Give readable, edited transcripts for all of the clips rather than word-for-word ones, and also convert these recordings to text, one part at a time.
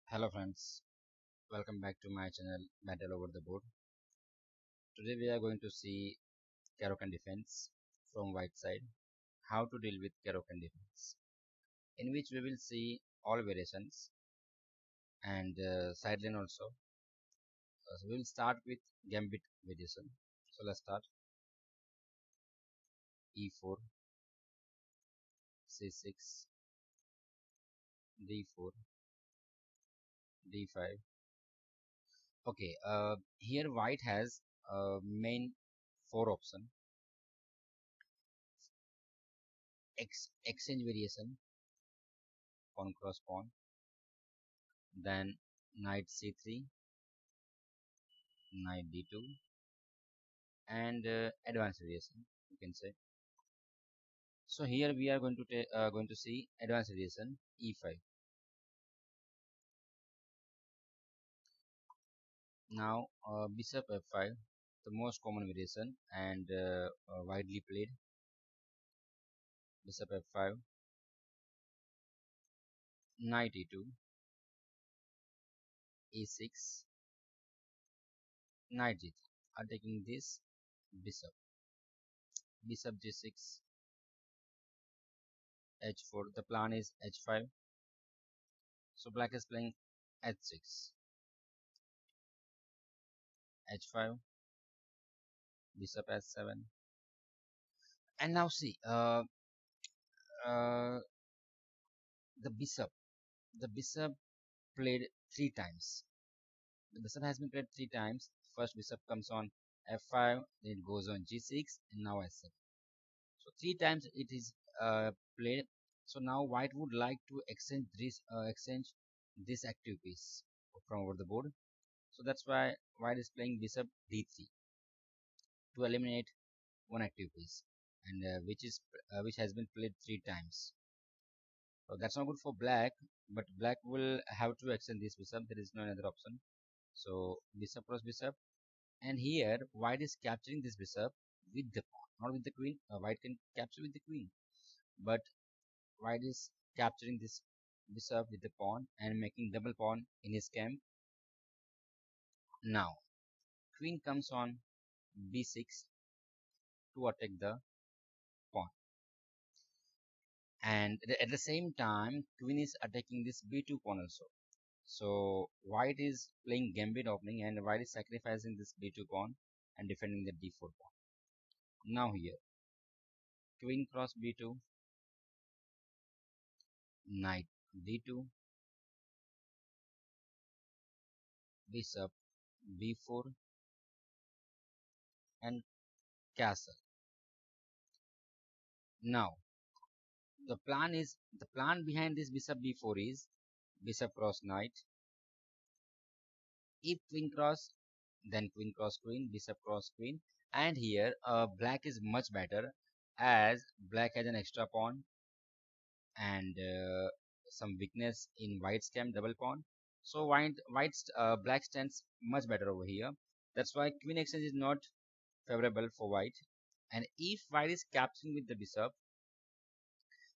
Hello friends, welcome back to my channel Battle Over the Board. Today we are going to see Caro Kann defense from white side, how to deal with Caro Kann defense, in which we will see all variations and sideline also. So we will start with Gambit variation. So let's start E4, C6, D4, D5. Okay, here white has main four option: exchange variation, pawn cross pawn, then knight c3, knight d2, and advanced variation, you can say. So here we are going to see advanced variation e5. Now bishop f5, the most common variation and widely played. Bishop f5, knight e2, e6, knight g3. Are taking this bishop. Bishop g6, h4. The plan is h5. So black is playing h6, h5, bishop s7. And now see, uh, the bishop. The bishop played three times. The bishop has been played three times. First bishop comes on f5, then it goes on g6, and now s7. So three times it is played. So now white would like to exchange this active piece from over the board. So that's why white is playing bishop d3 to eliminate one active piece, and which has been played three times. So that's not good for black, but black will have to extend this bishop. There is no another option. So bishop cross bishop, and here white is capturing this bishop with the pawn, not with the queen. White can capture with the queen, but white is capturing this bishop with the pawn and making double pawn in his camp. Now queen comes on b6 to attack the pawn, and at the same time queen is attacking this b2 pawn also. So white is playing gambit opening, and white is sacrificing this b2 pawn and defending the d4 pawn. Now here queen cross b2, knight d2, bishop b4, and castle. Now the plan behind this bishop b4 is bishop cross knight. If queen cross, then queen cross queen, bishop cross queen, and here black is much better as black has an extra pawn and some weakness in white's camp, double pawn. So black stands much better over here. That's why queen exchange is not favorable for white. And if white is capturing with the bishop,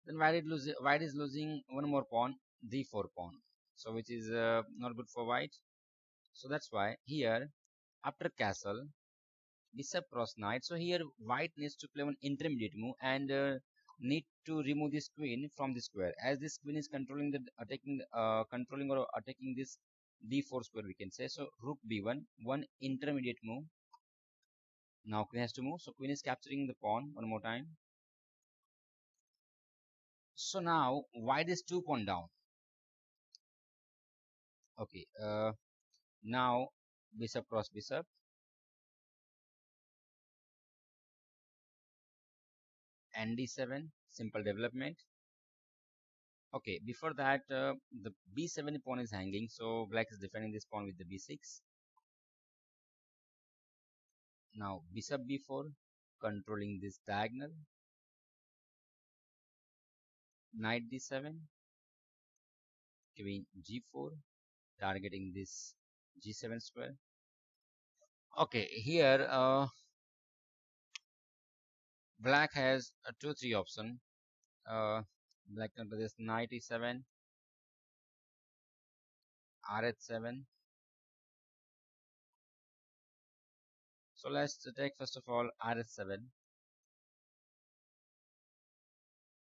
then white is losing one more pawn, d4 pawn. So which is not good for white. So that's why here after castle, bishop cross knight. So here white needs to play one intermediate move and need to remove this queen from the square, as this queen is controlling the controlling or attacking this d4 square, we can say. So rook b1, one intermediate move. Now queen has to move, so queen is capturing the pawn one more time. So now white is two pawn down. Okay, now bishop cross bishop, and d7, simple development. Okay, before that, the b7 pawn is hanging, so black is defending this pawn with the b6. Now bishop b4, controlling this diagonal. Knight d7, queen g4, targeting this g7 square. Okay, here black has a 2-3 option. Black can do this knight e7, rh7. So let's take first of all rh7.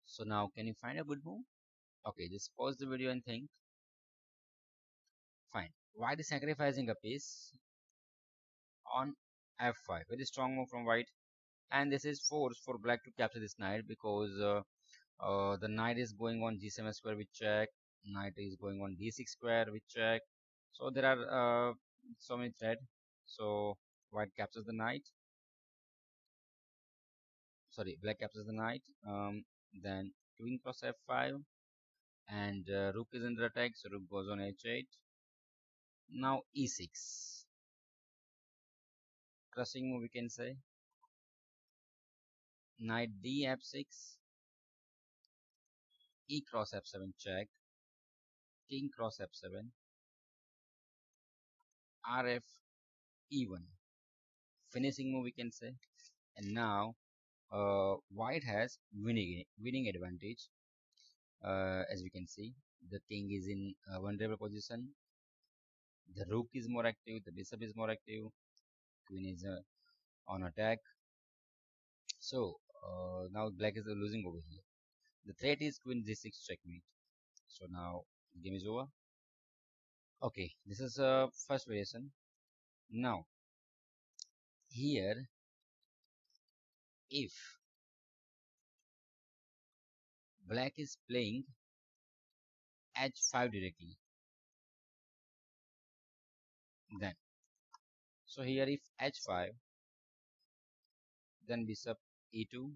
So now can you find a good move? Okay, just pause the video and think. Fine. White is sacrificing a piece on f5. Very strong move from white. And this is force for black to capture this knight because the knight is going on g7 square with check. Knight is going on d6 square with check. So there are so many thread. So white captures the knight. Sorry, black captures the knight. Then queen cross f5, and rook is under attack, so rook goes on h8. Now e6, crushing move we can say. Knight d f6, e cross f7 check, king cross f7, rf e1, finishing move we can say. And now white has winning advantage. As we can see, the king is in a vulnerable position, the rook is more active, the bishop is more active, queen is on attack. So now black is losing over here. The threat is queen g6 checkmate. So now the game is over. Okay, this is first variation. Now here, if black is playing h5 directly, then so here if h5, then bishop e2,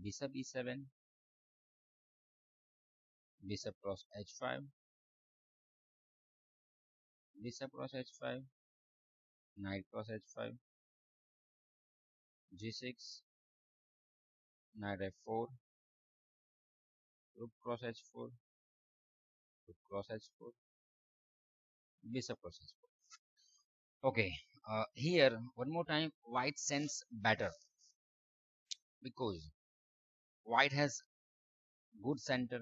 bishop e7, bishop cross h5, bishop cross h5, knight cross h5, g6, knight f4, rook cross h4, rook cross h4, bishop cross h4. Okay, here one more time, white sends better because white has good center.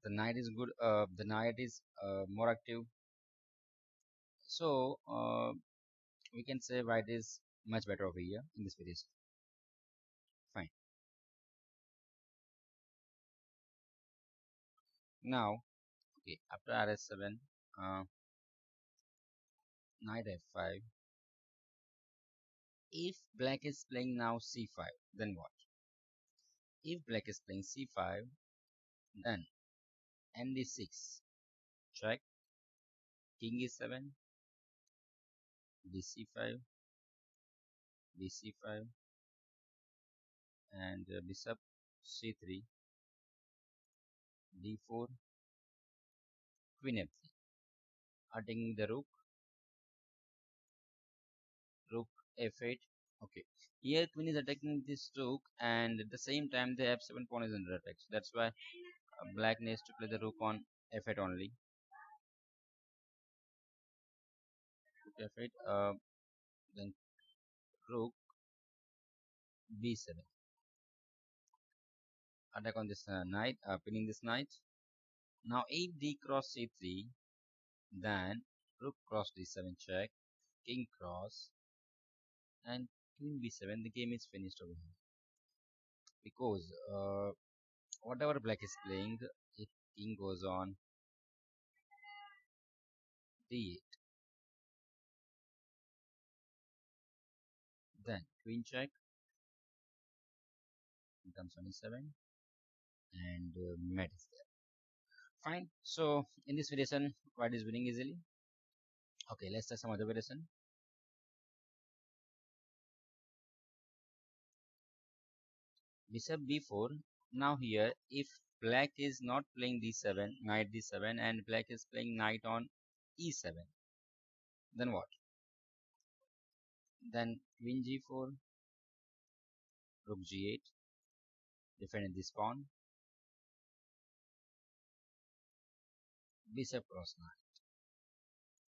The knight is good. The knight is more active. So we can say white is much better over here in this video. Fine. Now, okay, after rs7, knight f5. If black is playing now c5, then what? If black is playing c5, then md6, check, king e7, bc5, bc5, and bishop c3, d4, queen f3, attacking the rook, rook f8. Okay, here queen is attacking this rook, and at the same time the f7 pawn is under attack. So that's why black needs to play the rook on f8 only. Rook f8, then rook b7, attack on this knight, pinning this knight. Now if d cross c3, then rook cross d7 check, king cross, and queen b7. The game is finished over here because whatever black is playing, if king goes on d8, then queen check becomes on e7, and mate is there. Fine. So in this variation, white is winning easily. Okay, let's try some other variation. Bishop b4. Now here, if black is not playing d7, knight d7, and black is playing knight on e7, then what? Then queen g4, rook g8, defending this pawn, bishop cross knight,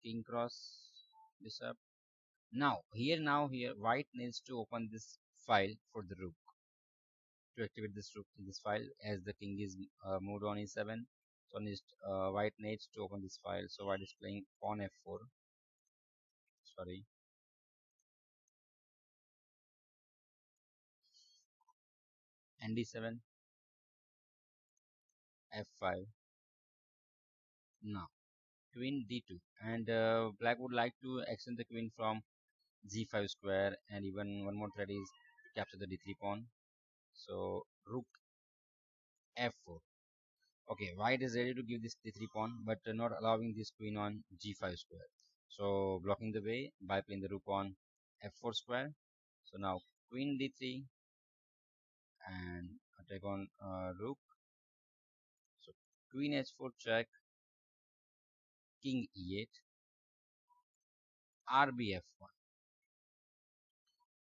king cross bishop. Now here, white needs to open this file for the rook to activate this rook in this file as the king is moved on e7. So white needs to open this file. So white is playing pawn f4. Sorry, and d7, f5. Now queen d2, and black would like to extend the queen from g5 square, and even one more threat is to capture the d3 pawn. So rook f4. Okay, white is ready to give this d3 pawn, but not allowing this queen on g5 square. So blocking the way by playing the rook on f4 square. So now queen d3 and attack on rook. So queen h4 check, king e8, rbf1.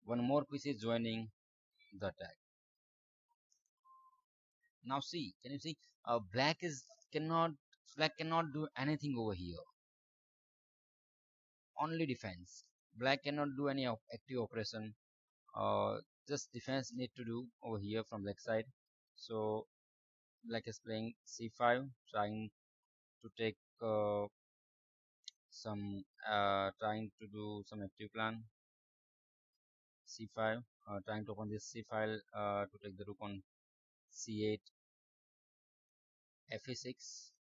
One more piece is joining the attack. Now see, can you see? Cannot black cannot do anything over here. Only defense. Black cannot do any active operation. Just defense need to do over here from black side. So black is playing c5, trying to take trying to do some active plan. c5, trying to open this c file to take the rook on c8, fa6,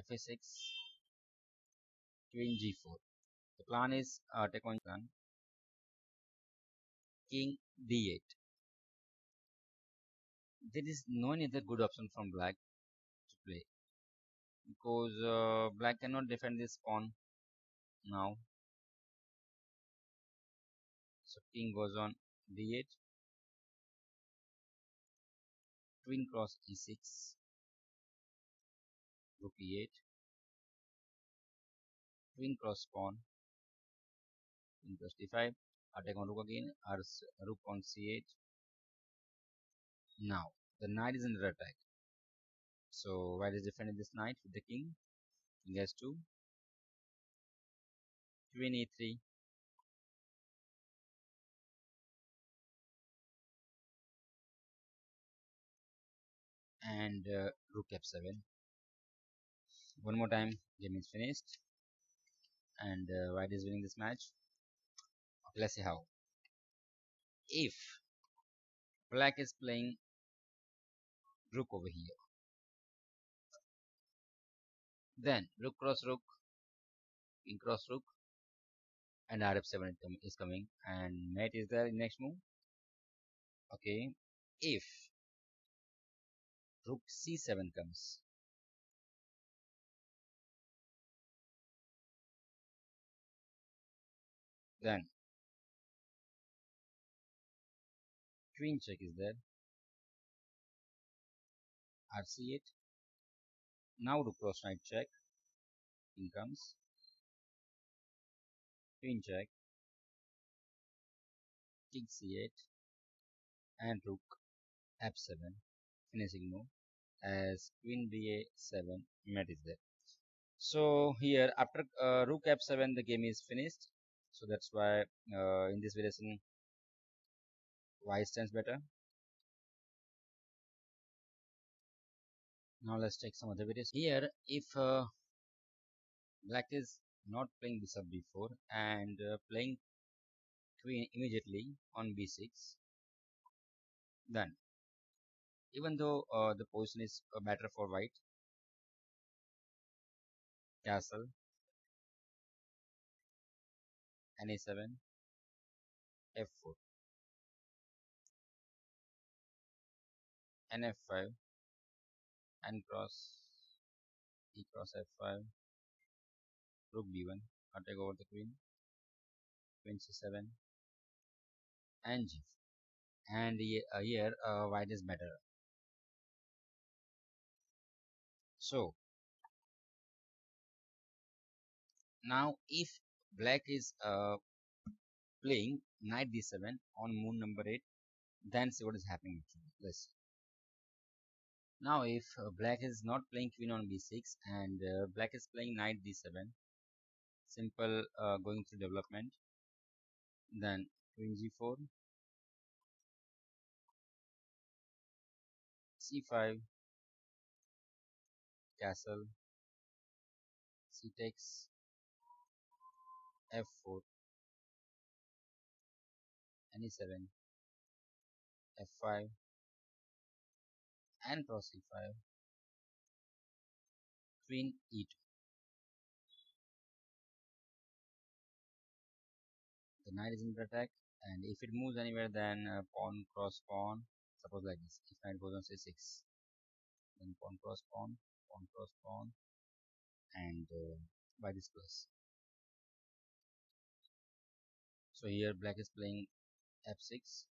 fa6, queen g4. The plan is take on plan, king d8. There is no any other good option from black to play because black cannot defend this pawn now. So king goes on d8, queen cross e6, rook e8, queen cross pawn, queen cross d5, attack on rook again, rook on c8. Now the knight is under attack. So white is defending this knight with the king. King s2, queen e3, and rook f7. One more time, game is finished, and white is winning this match. Okay, let's see how. If black is playing rook over here, then rook cross rook, king cross rook, and rf7 is coming, and mate is there in next move. Okay, if rook c7 comes, then queen check is there, rc8. Now rook cross knight check, king comes, queen check, king c8, and rook f7, finishing move as queen ba7, mate is there. So here after rook f7 the game is finished. So that's why in this variation white stands better. Now let's take some other variations. Here if black is not playing bishop b4 and playing queen immediately on b6, then even though the position is better for white, castle, na7, f4, nf5, n cross, e cross f5, rook b1, take over the queen, queen c7, and g4. And here white is better. So now if black is playing knight d7 on move number 8, then see what is happening actually. Let's see. Now if black is not playing queen on b6 and black is playing knight d7, simple going through development, then queen g4, c5, castle, c takes f4, e7, f5, and cross e5, queen e2. The knight is under attack, and if it moves anywhere, then pawn cross pawn. Suppose like this. If knight goes on c6, then pawn cross pawn, and by this plus. So here black is playing f6.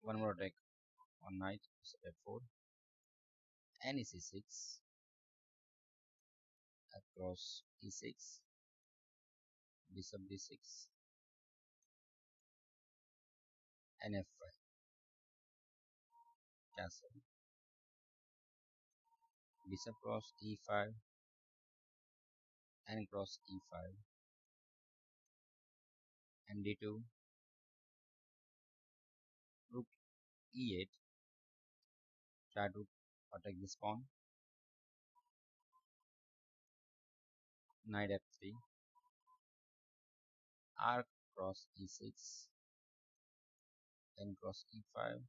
One more attack on knight, f4, and e6, across e6, bishop d6, and f5, castle, bishop cross e5, and cross e5, and d2, rook e8, try to attack this pawn, knight f3, r cross e6, then cross e5,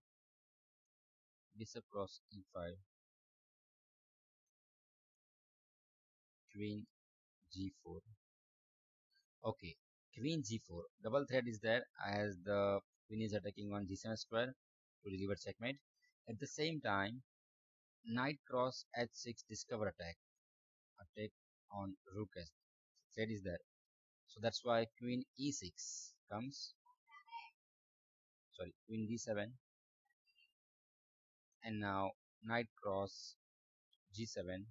bishop cross e5, queen g4. Okay, queen g4. Double threat is there as the queen is attacking on g7 square to deliver checkmate. At the same time, knight cross h6 discover attack on rook s. Threat is there. So that's why queen e6 comes. Sorry, queen d7, and now knight cross g7,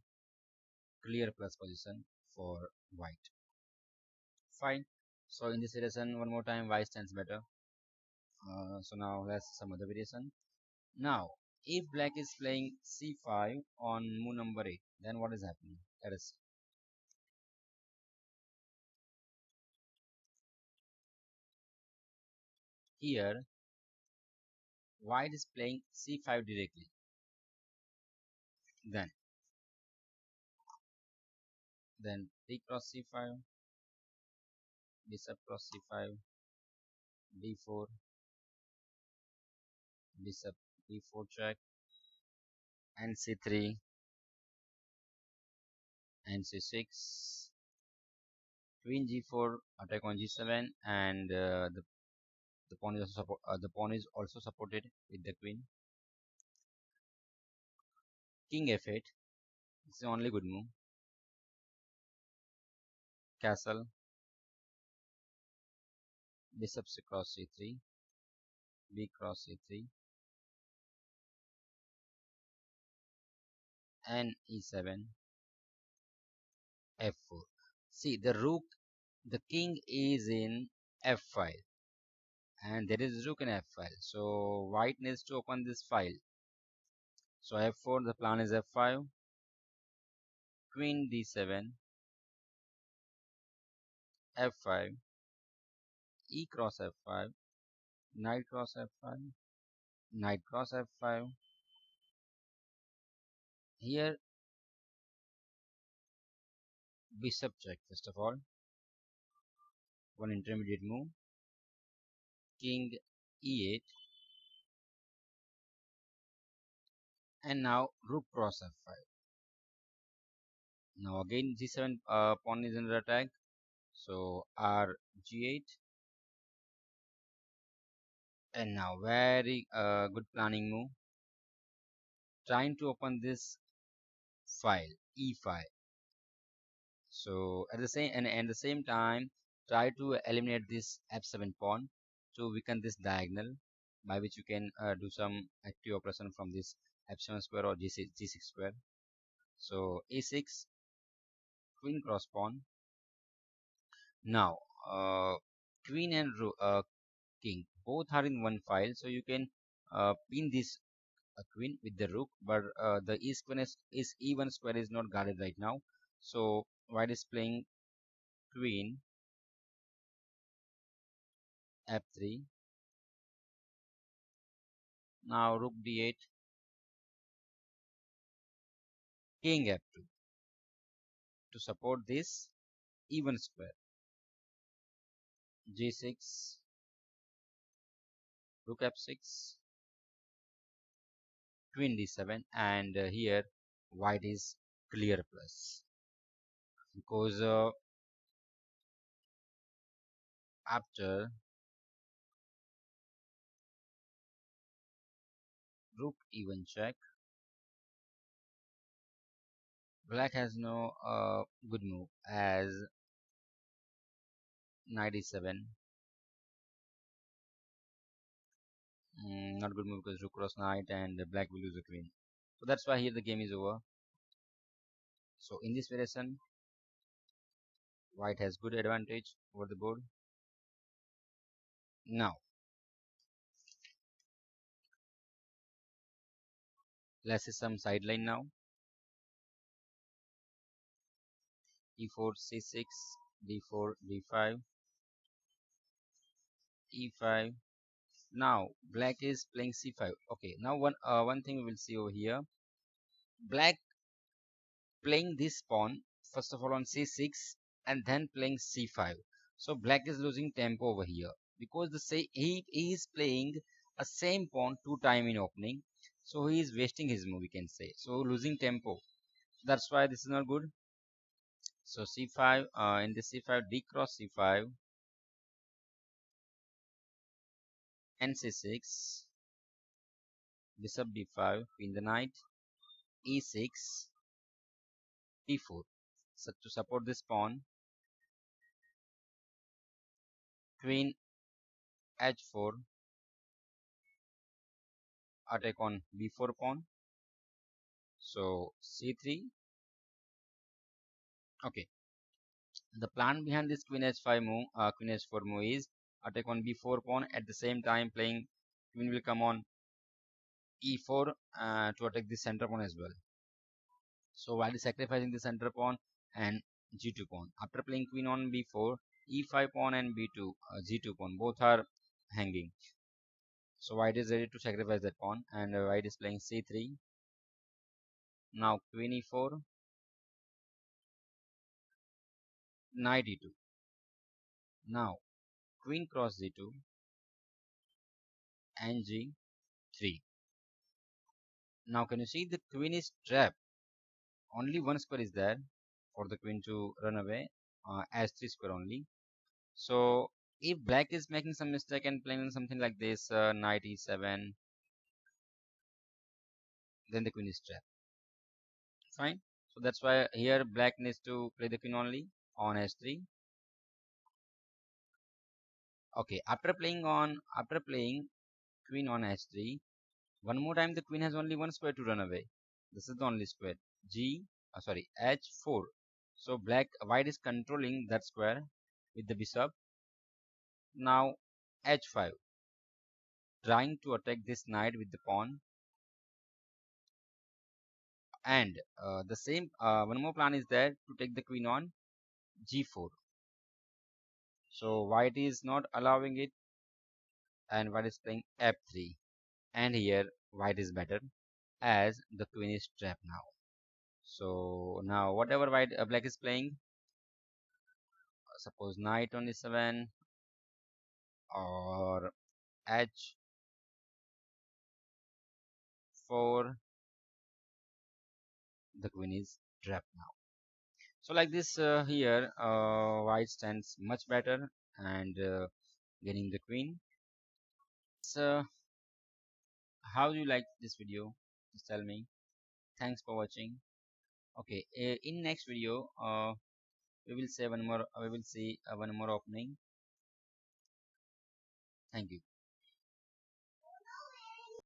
clear plus position for white. Fine. So in this variation, one more time, white stands better. So now let's some other variation. Now, if black is playing c5 on move number 8, then what is happening? Let us see. Here, white is playing c5 directly. Then d cross c5, bishop cross c5, d4, bishop d4 check, and c3, and c6, queen g4 attack on g7, and the pawn is also the pawn is also supported with the queen. King f8, it's the only good move. Castle, bishop cross c3, b cross c3, and e7, f4. See, the king is in f5, and there is rook in f5. So white needs to open this file. So f4, the plan is f5, queen d7, f5, e cross f5, knight cross f5, knight cross f5. Here, bishop check first of all. One intermediate move. King e8, and now rook cross f5. Now again g7 pawn is under attack. So r g8, and now very good planning move. Trying to open this file e5. So at the same time, try to eliminate this f7 pawn to weaken this diagonal, by which you can do some active operation from this f7 square or g6 square. So a6, queen cross pawn. Now queen and king both are in one file, so you can pin this queen with the rook, but the is e1 square is not guarded right now. So white is playing queen f3. Now rook d8, king f2 to support this even square. G6, rook f6, queen d7, and here white is clear plus because after rook even check, black has no good move as knight e7. Not good move because rook cross knight and black will lose the queen. So that's why here the game is over. So in this variation, white has good advantage over the board. Now let's see some sideline now. e4, c6, d4, d5, e5. Now black is playing c5. Okay, now one thing we will see over here. Black playing this pawn first of all on c6 and then playing c5. So black is losing tempo over here because he is playing a same pawn two time in opening. So he is wasting his move, we can say. So losing tempo. That's why this is not good. So c5, in the c5, d cross c5 and c6, bishop d5, queen the knight, e6, d4. So to support this pawn, queen h4, attack on b4 pawn. So c3. Okay, the plan behind this queen h5 move, queen h4 move is attack on b4 pawn. At the same time, playing queen will come on e4 to attack the center pawn as well. So while sacrificing the center pawn and g2 pawn, after playing queen on b4, e5 pawn and b2, g2 pawn, both are hanging. So white is ready to sacrifice that pawn, and white is playing c3. Now queen e4, knight e2. Now queen cross g2 and g3. Now can you see the queen is trapped? Only one square is there for the queen to run away, as 3 square only. So if black is making some mistake and playing something like this, knight e7, then the queen is trapped. Fine. So that's why here black needs to play the queen only on h3. Okay, after playing queen on h3, one more time the queen has only one square to run away. This is the only square. Sorry, h4. So white is controlling that square with the bishop. Now h5, trying to attack this knight with the pawn, and the same one more plan is there to take the queen on g4. So white is not allowing it, and white is playing f3, and here white is better as the queen is trapped now. So now whatever black is playing, suppose knight on e7 or h4, the queen is trapped now. So like this, here white stands much better and getting the queen. So how do you like this video? Just tell me. Thanks for watching. Okay, in next video we will see one more opening. Thank you.